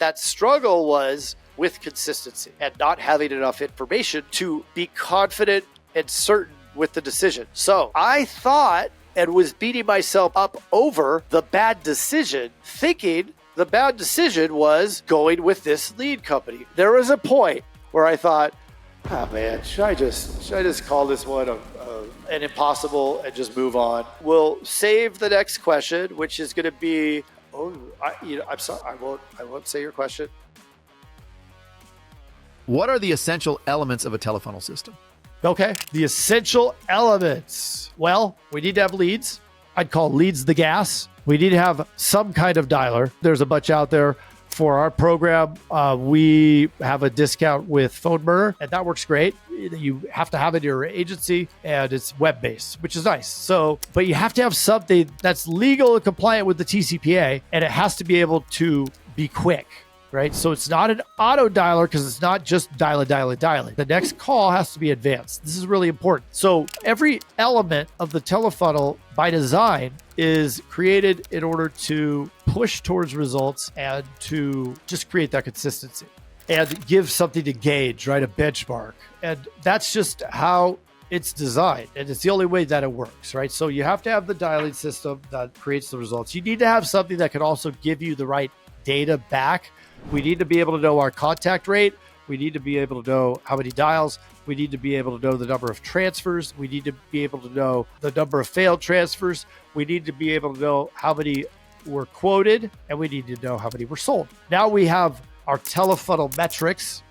that struggle was with consistency and not having enough information to be confident and certain with the decision. So I thought and was beating myself up over the bad decision, thinking the bad decision was going with this lead company. There was a point where I thought, oh man, should I just call this one an impossible and just move on? We'll save the next question, which is going to be, I'm sorry, I won't say your question. What are the essential elements of a telefunnel system? Okay, the essential elements. Well, we need to have leads. I'd call leads the gas. We need to have some kind of dialer. There's a bunch out there. For our program, we have a discount with Phone Burner, and that works great. You have to have it in your agency, and it's web-based, which is nice. So, but you have to have something that's legal and compliant with the TCPA, and it has to be able to be quick, right? So it's not an auto dialer because it's not just dial it. The next call has to be advanced. This is really important. So every element of the telefunnel by design is created in order to push towards results and to just create that consistency and give something to gauge, right? A benchmark. And that's just how it's designed. And it's the only way that it works, right? So you have to have the dialing system that creates the results. You need to have something that can also give you the right data back. We need to be able to know our contact rate. We need to be able to know how many dials. We need to be able to know the number of transfers. We need to be able to know the number of failed transfers. We need to be able to know how many were quoted, and we need to know how many were sold. Now we have our telefunnel metrics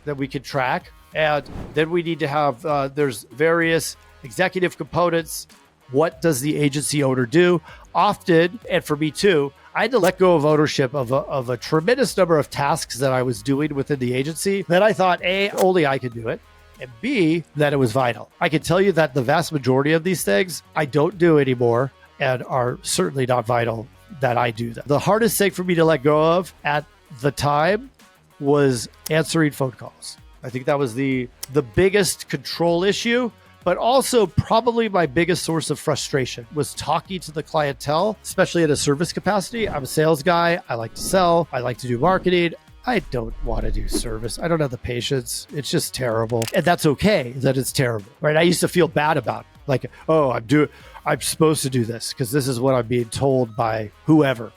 that we can track, and then we need to have, there's various executive components. What does the agency owner do? Often, and for me too, I had to let go of ownership of a tremendous number of tasks that I was doing within the agency that I thought, A, only I could do it, and B, that it was vital. I can tell you that the vast majority of these things I don't do anymore and are certainly not vital that I do them. The hardest thing for me to let go of at the time was answering phone calls. I think that was the biggest control issue. But also probably my biggest source of frustration was talking to the clientele, especially in a service capacity. I'm a sales guy. I like to sell. I like to do marketing. I don't want to do service. I don't have the patience. It's just terrible. And that's okay that it's terrible, right? I used to feel bad about it. Like, oh, I'm supposed to do this because this is what I'm being told by whoever.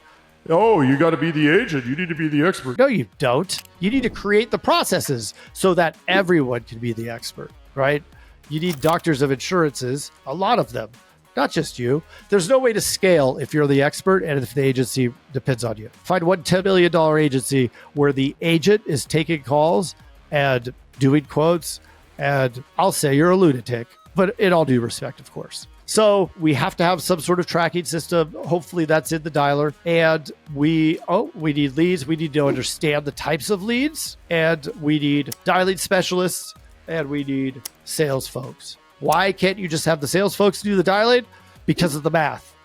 Oh, you got to be the agent. You need to be the expert. No, you don't. You need to create the processes so that everyone can be the expert, right? You need doctors of insurances, a lot of them, not just you. There's no way to scale if you're the expert and if the agency depends on you. Find one $10 million agency where the agent is taking calls and doing quotes, and I'll say you're a lunatic, but in all due respect, of course. So we have to have some sort of tracking system. Hopefully that's in the dialer. And we need leads. We need to understand the types of leads, and we need dialing specialists, and we need sales folks. Why can't you just have the sales folks do the dialing? Because of the math.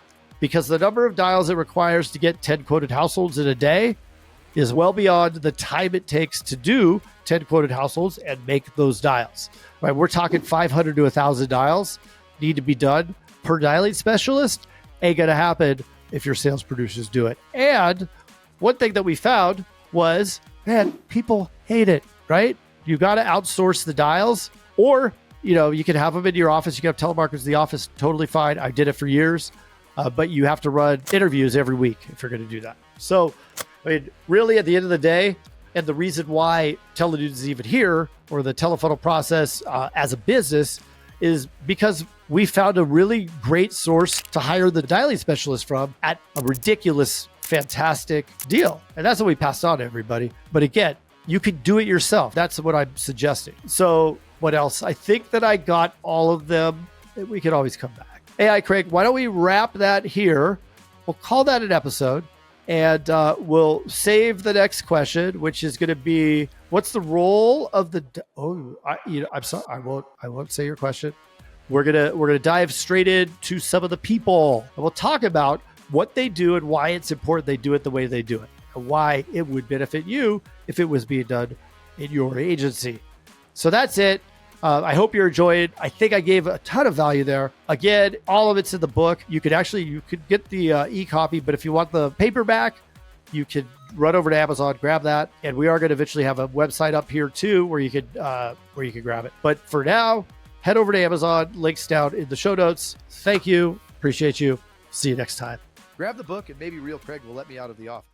Because the number of dials it requires to get 10 quoted households in a day is well beyond the time it takes to do 10 quoted households and make those dials. Right? We're talking 500 to 1,000 dials need to be done per dialing specialist. Ain't gonna happen if your sales producers do it. And one thing that we found was, man, people hate it, right? You got to outsource the dials, or, you can have them in your office. You can have telemarketers in the office. Totally fine. I did it for years, but you have to run interviews every week if you're going to do that. So, really at the end of the day, and the reason why Teledude is even here, or the telefunnel process as a business, is because we found a really great source to hire the dialing specialist from at a ridiculous, fantastic deal. And that's what we passed on to everybody. But again, you can do it yourself. That's what I'm suggesting. So what else? I think that I got all of them. We can always come back. AI Craig, why don't we wrap that here? We'll call that an episode, and we'll save the next question, which is going to be, what's the role of the? I'm sorry, I won't say your question. We're gonna dive straight into some of the people, and we'll talk about what they do and why it's important they do it the way they do it, and why it would benefit you if it was being done in your agency. So that's it. I hope you're enjoying it. I think I gave a ton of value there. Again, all of it's in the book. You could get the e-copy, but if you want the paperback, you can run over to Amazon, grab that. And we are going to eventually have a website up here too, where you could grab it. But for now, head over to Amazon, links down in the show notes. Thank you. Appreciate you. See you next time. Grab the book and maybe real Craig will let me out of the office.